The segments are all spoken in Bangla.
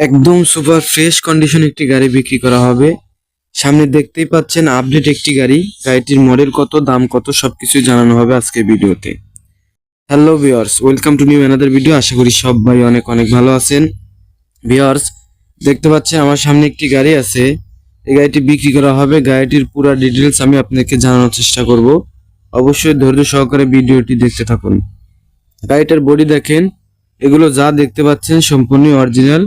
একদম সুপার ফ্রেশ কন্ডিশন একটি গাড়ি বিক্রি করা হবে। সামনে দেখতেই পাচ্ছেন আপডেট একটি গাড়ি। গাড়িটির মডেল কত, দাম কত, সবকিছু জানানো হবে আজকের ভিডিওতে। Hello viewers, welcome to new another video. আশা করি সবাই অনেক অনেক ভালো আছেন। ভিউয়ার্স, দেখতে পাচ্ছেন আমার সামনে একটি গাড়ি আছে। এই গাড়িটি বিক্রি করা হবে। গাড়িটির পুরো ডিটেলস আমি আপনাকে জানানোর চেষ্টা করব। অবশ্যই ধৈর্য সহকারে ভিডিওটি দেখতে থাকুন। গাড়িটার বডি দেখেন, এগুলো যা দেখতে পাচ্ছেন সম্পূর্ণ অরিজিনাল।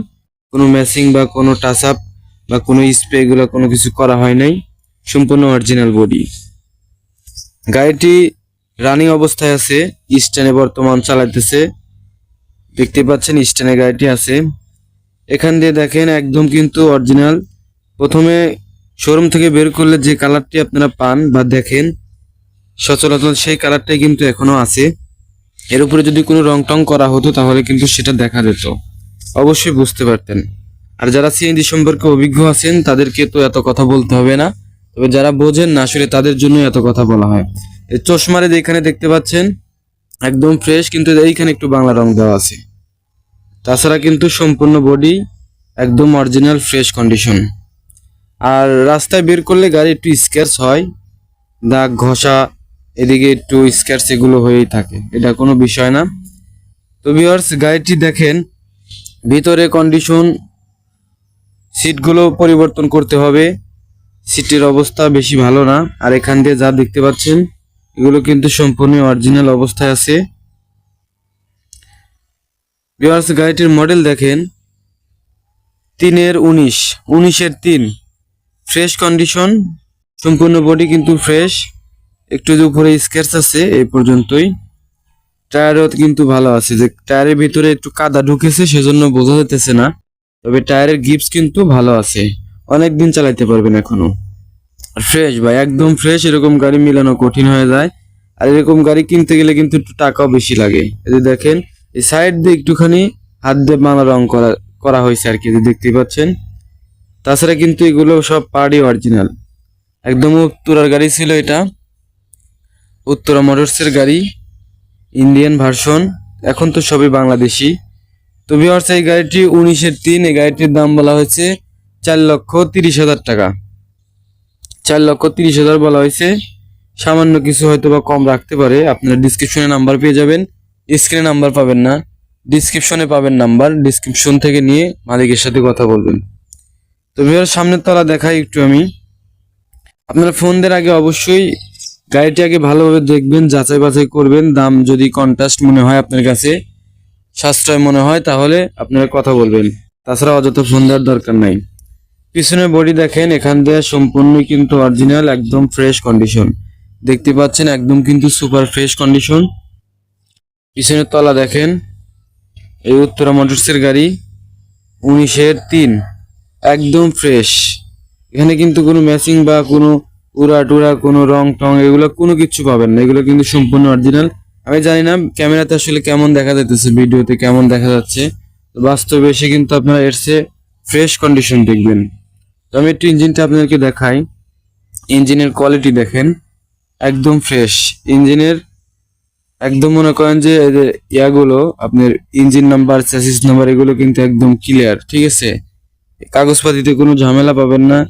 কোনো ম্যাচিং বা কোনো টাচ আপ বা কোনো স্প্রে এগুলো কোনো কিছু করা হয় নাই, সম্পূর্ণ অরিজিনাল বডি। গাড়িটি রানিং অবস্থায় আছে, স্ট্যান্ডে বর্তমান চালাইতেছে। দেখতে পাচ্ছেন স্ট্যান্ডে গাড়িটি আছে। এখান দিয়ে দেখেন একদম কিন্তু অরিজিনাল। প্রথমে শোরুম থেকে বের করলে যে কালারটি আপনারা পান বা দেখেন সচরাচর সেই কালারটাই কিন্তু এখনো আছে। এর উপরে যদি কোনো রং টং করা হতো তাহলে কিন্তু সেটা দেখা যেত, অবশ্যই বুঝতে পারতেন। আর যারা সিএনজি সম্পর্কে অভিজ্ঞ আছেন তাদেরকে তো এত কথা বলতে হবে না, তবে যারা বোঝেন না আসলে তাদের জন্য এত কথা বলা হয়। এই চশমারে যেখানে দেখতে পাচ্ছেন একদম ফ্রেশ, কিন্তু এইখানে একটু বাংলা রং দেওয়া আছে। তাছাড়া কিন্তু সম্পূর্ণ বডি একদম অরিজিনাল ফ্রেশ কন্ডিশন। আর রাস্তায় বের করলে গাড়ি একটু স্ক্র্যাচ হয়, দাগ ঘষা এদিকে একটু স্ক্র্যাচ এগুলো হয়েই থাকে, এটা কোনো বিষয় না। তো ভিউয়ার্স, গাড়িটি দেখেন ভিতরে কন্ডিশন, সিটগুলো পরিবর্তন করতে হবে, সিটের অবস্থা বেশি ভালো না। আর এখান দিয়ে যা দেখতে পাচ্ছেন এগুলো কিন্তু সম্পূর্ণ অরিজিনাল অবস্থায় আছে। ভিউয়ার্স, গাড়িটির মডেল দেখেন 19-এর 3, ফ্রেশ কন্ডিশন, সম্পূর্ণ বডি কিন্তু ফ্রেশ। একটু যে উপরে স্ক্র্যাচ আছে এই পর্যন্তই। টায়ারও কিন্তু ভালো আছে, যে টায়ারের ভিতরে একটু কাদা ঢুকেছে সেজন্য বোঝা যেতেছে না, তবে টায়ারের গিপস কিন্তু ভালো আছে, অনেক দিন চালাইতে পারবেন এখনো। আর ফ্রেশ ভাই, একদম ফ্রেশ। এরকম গাড়ি মিলানো কঠিন হয়ে যায়। আর এরকম গাড়ি কিনতে গেলে কিন্তু একটু টাকাও বেশি লাগে। এই যে দেখেন এই সাইড দিয়ে একটুখানি হাত দিয়ে বাংলা রং করা করা হয়েছে আর কি, যে দেখতেই পাচ্ছেন। তাছাড়া কিন্তু এগুলো সব পার্টি অরিজিনাল। একদম উত্তরার গাড়ি ছিল এটা, উত্তরা মোটরসের গাড়ি, ইন্ডিয়ান ভার্সন। এখন তো সবই বাংলাদেশি। তো ভিউয়ার্স, এই গাড়িটি 19-এর 3, এই গাড়িটির দাম বলা হয়েছে 4,30,000 টাকা। 4,30,000 বলা হয়েছে। সামান্য কিছু হয়তো বা কম রাখতে পারে। আপনারা ডিসক্রিপশনে নাম্বার পেয়ে যাবেন, স্ক্রিনে নাম্বার পাবেন না, ডিসক্রিপশনে পাবেন নাম্বার। ডিসক্রিপশন থেকে নিয়ে মালিকের সাথে কথা বলবেন। তো ভিউয়ার্স, সামনের তলা দেখাই একটু আমি। আপনারা ফোন দেওয়ার আগে অবশ্যই গাড়িটি আগে ভালোভাবে দেখবেন, যাচাই বাছাই করবেন। দাম যদি কন্ট্রাস্ট মনে হয়, আপনার কাছে সাশ্রয় মনে হয়, তাহলে আপনারা কথা বলবেন। তাছাড়া অযথা ফোন দেওয়ার দরকার নাই। পিছনের বডি দেখেন, এখান দিয়ে সম্পূর্ণ কিন্তু অরিজিনাল, একদম ফ্রেশ কন্ডিশন। দেখতে পাচ্ছেন একদম কিন্তু সুপার ফ্রেশ কন্ডিশন। পিছনের তলা দেখেন, এই উত্তরা মোটরসের গাড়ি 19-এর 3, একদম ফ্রেশ। এখানে কিন্তু কোনো ম্যাচিং বা কোনো উড়া টুরা কোনো রং টং এগুলো কোনো কিছু পাবেন না, এগুলো কিন্তু সম্পূর্ণ অরিজিনাল। আমি জানি না ক্যামেরাতে আসলে কেমন দেখা যাইতেছে, ভিডিওতে কেমন দেখা যাচ্ছে, তো বাস্তবে এসে কিন্তু আপনারা এর চেয়ে ফ্রেশ কন্ডিশন দেখবেন। তো আমি একটু ইঞ্জিনটা আপনাদেরকে দেখাই। ইঞ্জিনের কোয়ালিটি দেখেন, একদম ফ্রেশ ইঞ্জিনের। একদম মনে করেন যে এই যে ইয়াগুলো আপনার ইঞ্জিন নাম্বার, চ্যাসিস নাম্বার এগুলো কিন্তু একদম ক্লিয়ার, ঠিক আছে। কাগজপাতিতে কোনো ঝামেলা পাবেন না।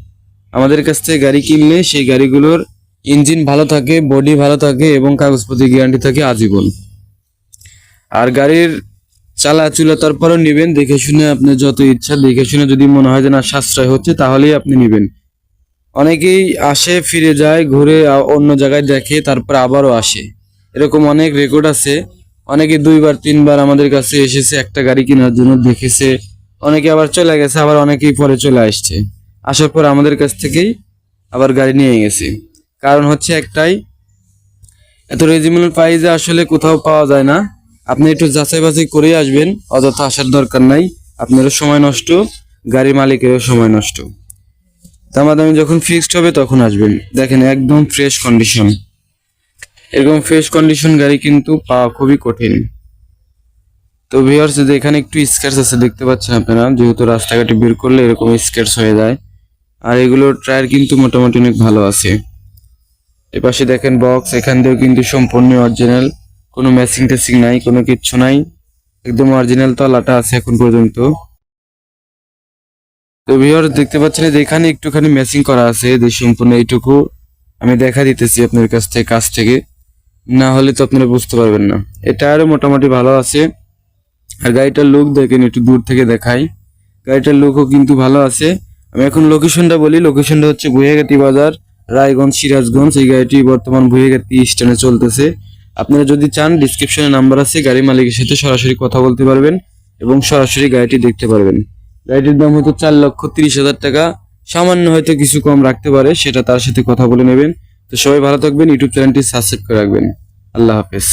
আমাদের কাছ থেকে গাড়ি কিনলে সেই গাড়িগুলোর ইঞ্জিন ভালো থাকে, বডি ভালো থাকে এবং কাগজপত্র গ্যারান্টি থাকে আজীবন। আর গাড়ির চালা তারপরেও নেবেন দেখে শুনে, আপনার যত ইচ্ছা দেখে শুনে। যদি মনে হয় যে না সাশ্রয় হচ্ছে, তাহলেই আপনি নেবেন। অনেকেই আসে, ফিরে যায়, ঘুরে অন্য জায়গায় দেখে, তারপর আবারও আসে। এরকম অনেক রেকর্ড আছে। অনেকে 2-3 বার আমাদের কাছে এসেছে একটা গাড়ি কেনার জন্য, দেখেছে। অনেকে আবার চলে গেছে, আবার অনেকেই পরে চলে আসছে। আসার পর আমাদের কাছ থেকেই আবার গাড়ি নিয়ে গেছে। কারণ হচ্ছে একটাই, এত রিজনেবল প্রাইসে আসলে কোথাও পাওয়া যায় না। আপনি একটু যাচাই বাছাই করে আসবেন, অযথা আসার দরকার নাই। আপনারও সময় নষ্ট, গাড়ির মালিকেরও সময় নষ্ট। দামাদামি যখন ফিক্সড হবে তখন আসবেন। দেখেন একদম ফ্রেশ কন্ডিশন। এরকম ফ্রেশ কন্ডিশন গাড়ি কিন্তু পাওয়া খুবই কঠিন। তো ভিউয়ার্স, যে এখানে একটু স্ক্র্যাচ আছে দেখতে পাচ্ছেন আপনারা, যেহেতু রাস্তাঘাটে বের করলে এরকম স্ক্র্যাচ হয়ে যায়। আর এগুলোর টায়ার কিন্তু মোটামুটি অনেক ভালো আছে। এপাশে দেখেন বক্স, এখান দিয়েও কিন্তু সম্পূর্ণ অরিজিনাল, কোনো ম্যাচিং ট্যাচিং নাই, কোনো কিচ্ছু নাই, একদম অরিজিনাল তলাটা আছে এখন পর্যন্ত। তো ভিউয়ার দেখতে পাচ্ছেন যে এখানে একটুখানি ম্যাচিং করা আছে, যে সম্পূর্ণ এইটুকু আমি দেখা দিতেছি আপনার কাছ থেকে, না হলে তো আপনারা বুঝতে পারবেন না। এটা আরো মোটামুটি ভালো আছে। আর গাড়িটার লুক দেখেন, একটু দূর থেকে দেখাই, গাড়িটার লুকও কিন্তু ভালো আছে। আমি এখন লোকেশনটা বলি, লোকেশনটা হচ্ছে ভুইয়াগাতি বাজার, রায়গঞ্জ, সিরাজগঞ্জ। এই গাড়িটি বর্তমান ভুইয়াগাতি স্ট্যান্ডে চলতেছে। আপনারা যদি চান ডিসক্রিপশনে নাম্বার আছে, গাড়ি মালিকের সাথে সরাসরি কথা বলতে পারবেন এবং সরাসরি গাড়িটি দেখতে পারবেন। গাড়িটির দাম হয়তো 4,30,000 টাকা, সামান্য হয়তো কিছু কম রাখতে পারে, সেটা তার সাথে কথা বলে নেবেন। তো সবাই ভালো থাকবেন, ইউটিউব চ্যানেলটি সাবস্ক্রাইব করে রাখবেন। আল্লাহ হাফেজ।